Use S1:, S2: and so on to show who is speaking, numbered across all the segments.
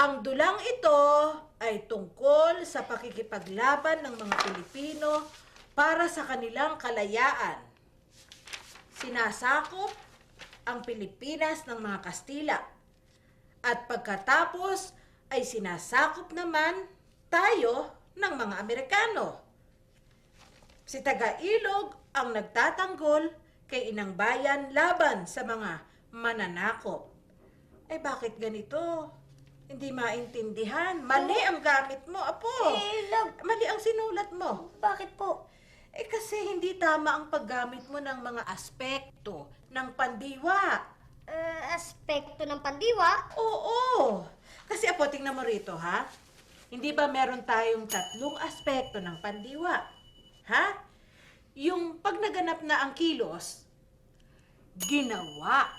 S1: Ang dulang ito ay tungkol sa pakikipaglaban ng mga Pilipino para sa kanilang kalayaan. Sinasakop ang Pilipinas ng mga Kastila at pagkatapos ay sinasakop naman tayo ng mga Amerikano. Si Tagailog ang nagtatanggol kay Inang Bayan laban sa mga mananakop. Eh bakit ganito? Hindi maintindihan. Mali ang gamit mo, Apo.
S2: Love,
S1: Mali ang sinulat mo.
S2: bakit po?
S1: Eh kasi hindi tama ang paggamit mo ng mga aspekto ng pandiwa.
S2: Aspekto ng pandiwa?
S1: Oo. Kasi Apo, tingnan mo rito, ha? Hindi ba meron tayong 3 aspekto ng pandiwa? Ha? Yung pag naganap na ang kilos, ginawa.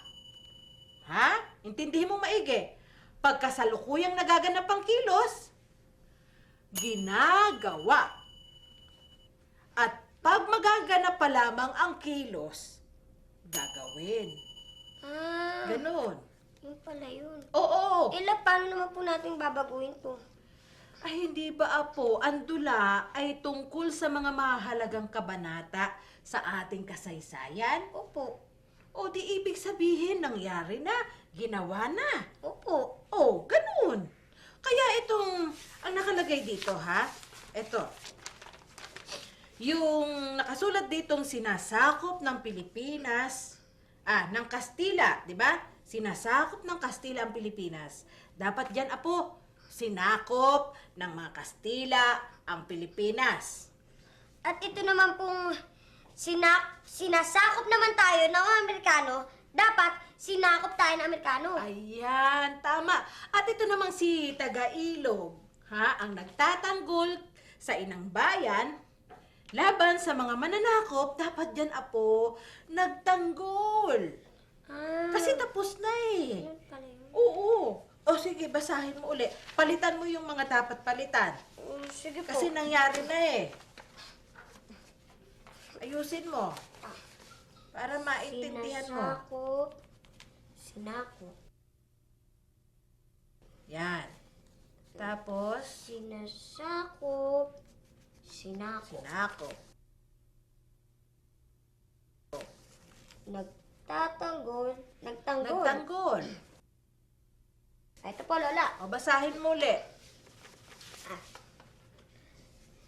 S1: Ha? Intindihin mo maigi. Pagkasalukuyang nagaganap ang kilos, ginagawa. At pag magaganap pa lamang ang kilos, gagawin. Ganon.
S2: Yun pala yun.
S1: Oo.
S2: Love, paano naman po natin babaguhin to?
S1: Ay, hindi ba, Apo, ang dula ay tungkol sa mga mahalagang kabanata sa ating kasaysayan?
S2: Opo.
S1: O di ibig sabihin, nangyari na, ginawa na.
S2: Opo.
S1: Oh, ganun. Kaya itong, ang nakalagay dito, ha? Ito. Yung nakasulat ditong sinasakop ng Pilipinas, ng Kastila, di ba? Sinasakop ng Kastila ang Pilipinas. Dapat dyan, Apo, sinakop ng mga Kastila ang Pilipinas.
S2: At ito naman pong sinasakop naman tayo ng mga Amerikano, dapat sinakop tayo ng Amerikano.
S1: Ayan, tama. At ito namang si Tagailog, ha? Ang nagtatanggol sa Inang Bayan, laban sa mga mananakop, dapat dyan, Apo, nagtanggol. Kasi tapos na eh.
S2: Yun pala yun.
S1: Oo. O sige, basahin mo uli. Palitan mo yung mga dapat palitan.
S2: Sige po.
S1: Kasi nangyari na eh. Ayusin mo. Para maintindihan mo.
S2: Sinakop.
S1: Yan. Tapos,
S2: Sinakop.
S1: sinakop.
S2: Nagtanggol.
S1: Nagtanggol.
S2: Ito po, Lola.
S1: O, basahin mo uli.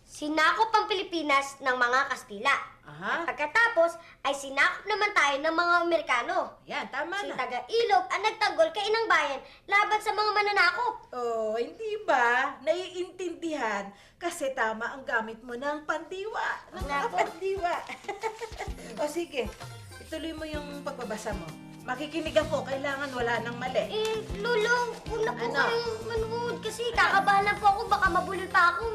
S2: Sinakop ang Pilipinas ng mga Kastila.
S1: Aha.
S2: Pagkatapos, ay sinakop naman tayo ng mga Amerikano.
S1: Yan, tama
S2: Si
S1: na.
S2: Tagailog ang nagtanggol kay Inang Bayan laban sa mga mananakop.
S1: Oh, hindi ba? Naiintindihan kasi tama ang gamit mo ng pandiwa. Ng mga
S2: Opo.
S1: pandiwa. O sige, ituloy mo yung pagbabasa mo. Makikinig ako, kailangan wala nang mali.
S2: Lolo, huwag na po
S1: Ano?
S2: kayong manood kasi kakabahan po ako, baka mabulol pa ako